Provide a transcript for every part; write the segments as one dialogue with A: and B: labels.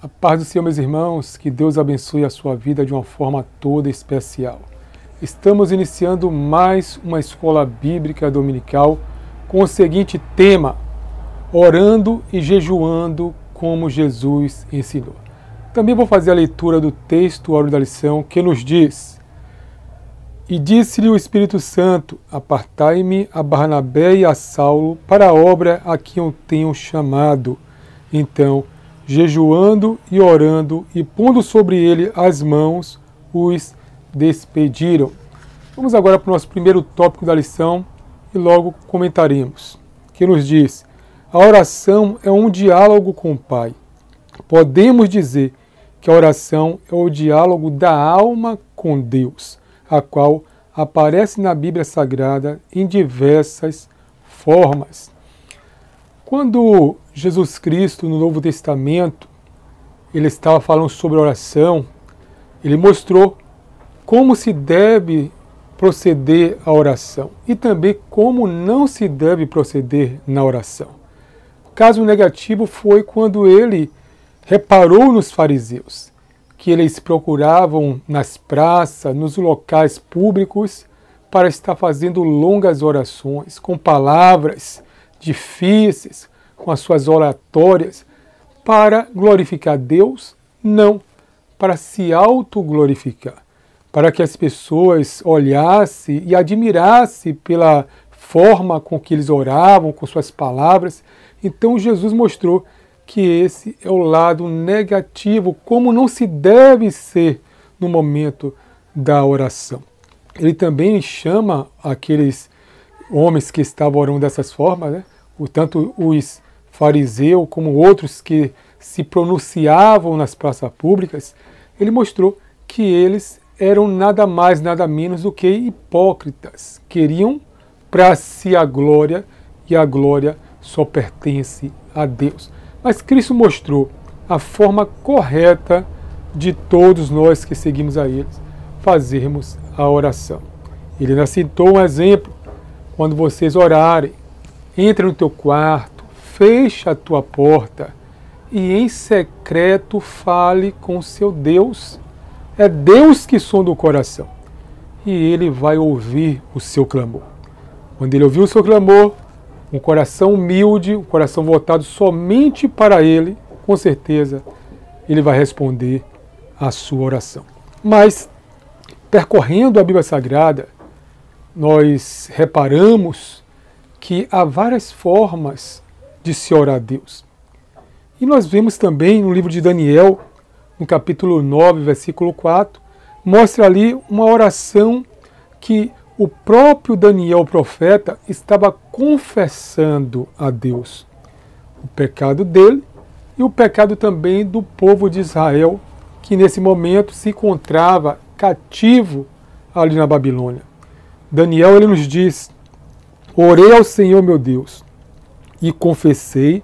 A: A paz do Senhor, meus irmãos, que Deus abençoe a sua vida de uma forma toda especial. Estamos iniciando mais uma escola bíblica dominical com o seguinte tema: orando e jejuando como Jesus ensinou. Também vou fazer a leitura do texto, a hora da lição, que nos diz: E disse-lhe o Espírito Santo, apartai-me a Barnabé e a Saulo para a obra a que eu tenho chamado. Então, jejuando e orando e pondo sobre ele as mãos, os despediram. Vamos agora para o nosso primeiro tópico da lição e logo comentaremos. Que nos diz: a oração é um diálogo com o Pai. Podemos dizer que a oração é o diálogo da alma com Deus, a qual aparece na Bíblia Sagrada em diversas formas. Quando Jesus Cristo, no Novo Testamento, ele estava falando sobre oração, ele mostrou como se deve proceder a oração e também como não se deve proceder na oração. O caso negativo foi quando ele reparou nos fariseus, que eles procuravam nas praças, nos locais públicos, para estar fazendo longas orações, com palavras difíceis, com as suas oratórias, para glorificar Deus? Não, para se autoglorificar, para que as pessoas olhassem e admirassem pela forma com que eles oravam, com suas palavras. Então Jesus mostrou que esse é o lado negativo, como não se deve ser no momento da oração. Ele também chama aqueles homens que estavam orando dessas formas, né? Tanto os fariseus como outros que se pronunciavam nas praças públicas, ele mostrou que eles eram nada mais, nada menos do que hipócritas. Queriam para si a glória, e a glória só pertence a Deus. Mas Cristo mostrou a forma correta de todos nós que seguimos a Ele fazermos a oração. Ele nos citou um exemplo: quando vocês orarem, entra no teu quarto, fecha a tua porta e em secreto fale com o seu Deus. É Deus que sonda o coração e Ele vai ouvir o seu clamor. Quando Ele ouvir o seu clamor, um coração humilde, um coração voltado somente para Ele, com certeza Ele vai responder a sua oração. Mas, percorrendo a Bíblia Sagrada, nós reparamos que há várias formas de se orar a Deus. E nós vemos também no livro de Daniel, no capítulo 9, versículo 4, mostra ali uma oração que o próprio Daniel, o profeta, estava confessando a Deus o pecado dele e o pecado também do povo de Israel, que nesse momento se encontrava cativo ali na Babilônia. Daniel, ele nos diz: orei ao Senhor meu Deus e confessei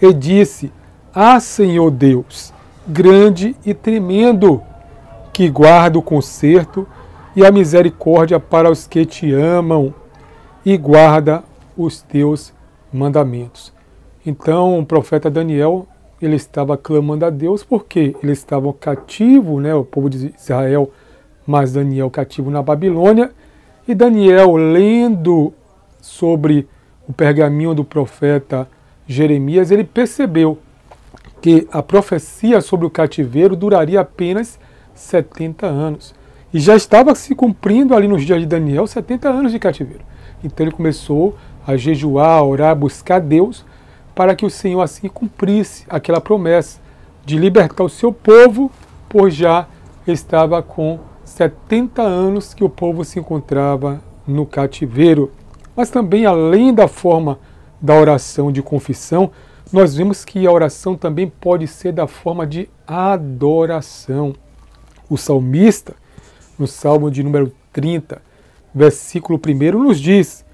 A: e disse: ah, Senhor Deus, grande e tremendo, que guarda o conserto e a misericórdia para os que te amam e guarda os teus mandamentos. Então o profeta Daniel, ele estava clamando a Deus porque eles estavam cativos, né, o povo de Israel, mas Daniel cativo na Babilônia. E Daniel, lendo sobre o pergaminho do profeta Jeremias, ele percebeu que a profecia sobre o cativeiro duraria apenas 70 anos. E já estava se cumprindo ali nos dias de Daniel 70 anos de cativeiro. Então ele começou a jejuar, a orar, a buscar Deus, para que o Senhor assim cumprisse aquela promessa de libertar o seu povo, pois já estava com 70 anos que o povo se encontrava no cativeiro. Mas também, além da forma da oração de confissão, nós vemos que a oração também pode ser da forma de adoração. O salmista, no Salmo de número 30, versículo 1, nos diz: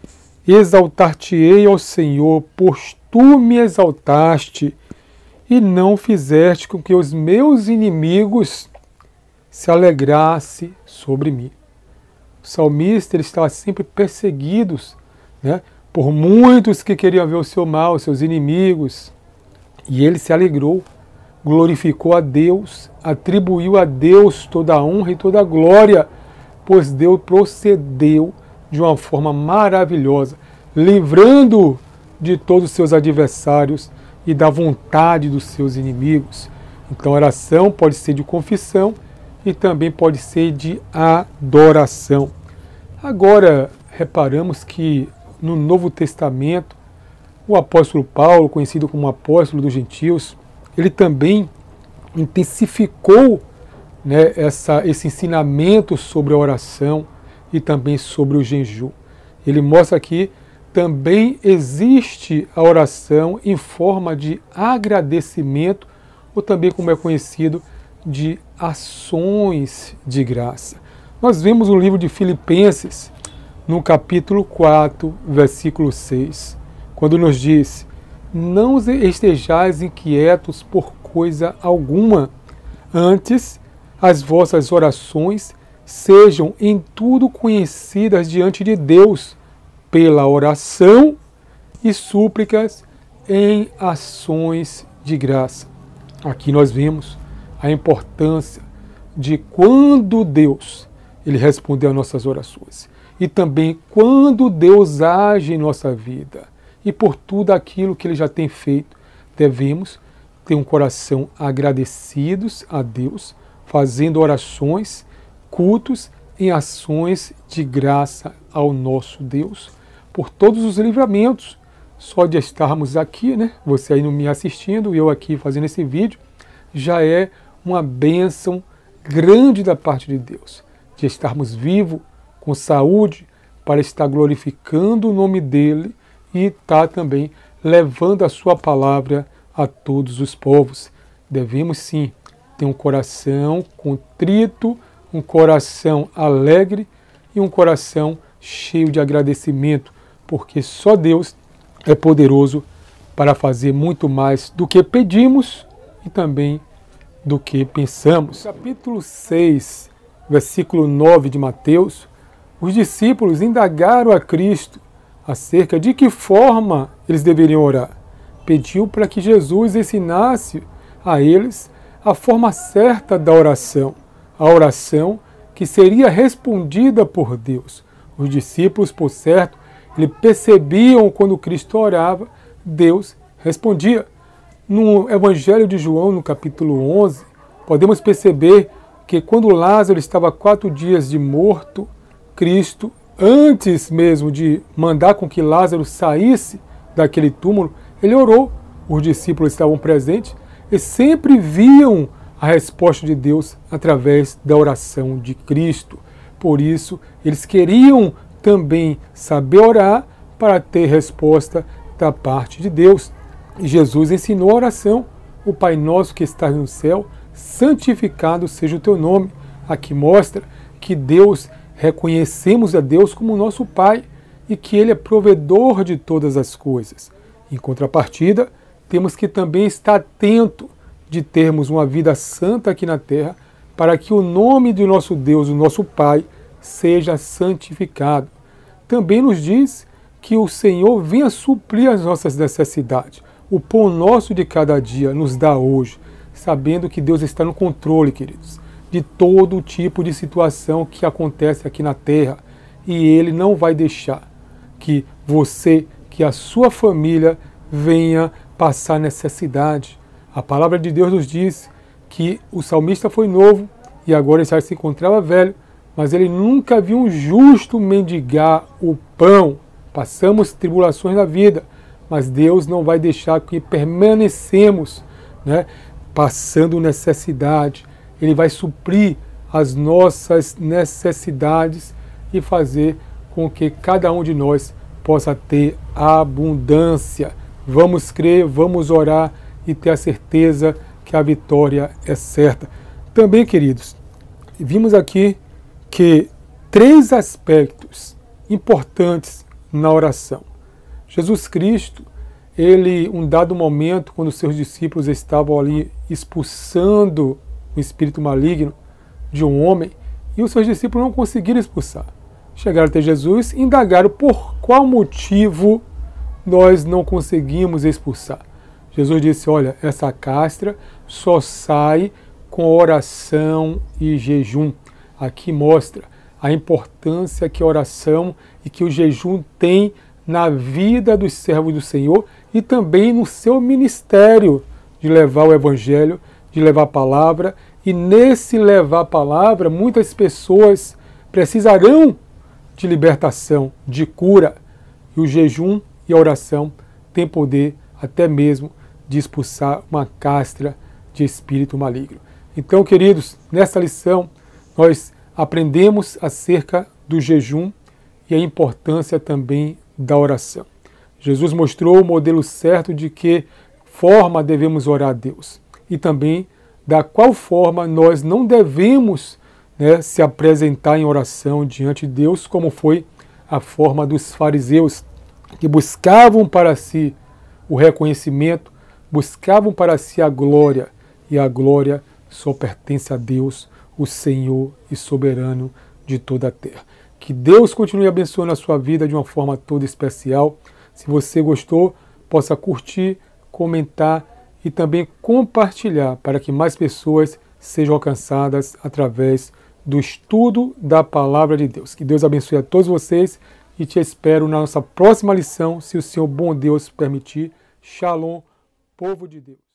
A: exaltar-te-ei ao Senhor, pois tu me exaltaste, e não fizeste com que os meus inimigos se alegrassem sobre mim. O salmista, ele estava sempre perseguido, né, por muitos que queriam ver o seu mal, os seus inimigos, e ele se alegrou glorificou a Deus, atribuiu a Deus toda a honra e toda a glória, pois Deus procedeu de uma forma maravilhosa, livrando de todos os seus adversários e da vontade dos seus inimigos. Então a oração pode ser de confissão e também pode ser de adoração. Agora, reparamos que no Novo Testamento, o apóstolo Paulo, conhecido como apóstolo dos gentios, ele também intensificou, né, esse ensinamento sobre a oração e também sobre o jejum. Ele mostra que também existe a oração em forma de agradecimento, ou também, como é conhecido, de ações de graça. Nós vemos no livro de Filipenses, no capítulo 4, versículo 6, quando nos diz: não estejais inquietos por coisa alguma, antes as vossas orações sejam em tudo conhecidas diante de Deus, pela oração e súplicas em ações de graça. Aqui nós vemos a importância de quando Deus ele responde às nossas orações e também quando Deus age em nossa vida e por tudo aquilo que Ele já tem feito, devemos ter um coração agradecidos a Deus, fazendo orações, cultos em ações de graça ao nosso Deus, por todos os livramentos. Só de estarmos aqui, né? Você aí me assistindo e eu aqui fazendo esse vídeo, já é uma bênção grande da parte de Deus, de estarmos vivos, com saúde, para estar glorificando o nome dEle e estar também levando a sua palavra a todos os povos. Devemos sim ter um coração contrito, um coração alegre e um coração cheio de agradecimento, porque só Deus é poderoso para fazer muito mais do que pedimos e também do que pensamos. Capítulo 6, versículo 9 de Mateus, os discípulos indagaram a Cristo acerca de que forma eles deveriam orar. Pediu para que Jesus ensinasse a eles a forma certa da oração, a oração que seria respondida por Deus. Os discípulos, por certo, eles percebiam quando Cristo orava, Deus respondia. No Evangelho de João, no capítulo 11, podemos perceber que quando Lázaro estava 4 dias de morto, Cristo, antes mesmo de mandar com que Lázaro saísse daquele túmulo, ele orou. Os discípulos estavam presentes e sempre viam a resposta de Deus através da oração de Cristo. Por isso, eles queriam também saber orar para ter resposta da parte de Deus. E Jesus ensinou a oração: o Pai Nosso que estás no céu, santificado seja o teu nome. Aqui mostra que Deus, reconhecemos a Deus como nosso Pai e que Ele é provedor de todas as coisas. Em contrapartida, temos que também estar atento de termos uma vida santa aqui na terra, para que o nome de nosso Deus, o nosso Pai, seja santificado. Também nos diz que o Senhor venha suprir as nossas necessidades. O pão nosso de cada dia nos dá hoje, sabendo que Deus está no controle, queridos, de todo tipo de situação que acontece aqui na terra. E Ele não vai deixar que você, que a sua família venha passar necessidade. A palavra de Deus nos diz que o salmista foi novo e agora ele já se encontrava velho, mas ele nunca viu um justo mendigar o pão. Passamos tribulações na vida, mas Deus não vai deixar que permanecemos, né, passando necessidade. Ele vai suprir as nossas necessidades e fazer com que cada um de nós possa ter abundância. Vamos crer, vamos orar e ter a certeza que a vitória é certa. Também, queridos, vimos aqui que 3 aspectos importantes na oração. Jesus Cristo, ele, um dado momento, quando seus discípulos estavam ali expulsando o espírito maligno de um homem, e os seus discípulos não conseguiram expulsar. Chegaram até Jesus e indagaram por qual motivo nós não conseguimos expulsar. Jesus disse, olha, essa castra só sai com oração e jejum. Aqui mostra a importância que a oração e que o jejum tem na vida dos servos do Senhor e também no seu ministério de levar o Evangelho, de levar a palavra. E nesse levar a palavra, muitas pessoas precisarão de libertação, de cura. E o jejum e a oração têm poder até mesmo de expulsar uma castra de espírito maligno. Então, queridos, nessa lição nós aprendemos acerca do jejum e a importância também da oração. Jesus mostrou o modelo certo de que forma devemos orar a Deus e também da qual forma nós não devemos se apresentar em oração diante de Deus, como foi a forma dos fariseus, que buscavam para si o reconhecimento, buscavam para si a glória, e a glória só pertence a Deus, o Senhor e soberano de toda a terra. Que Deus continue abençoando a sua vida de uma forma toda especial. Se você gostou, possa curtir, comentar e também compartilhar para que mais pessoas sejam alcançadas através do estudo da Palavra de Deus. Que Deus abençoe a todos vocês e te espero na nossa próxima lição, se o Senhor bom Deus permitir. Shalom, povo de Deus.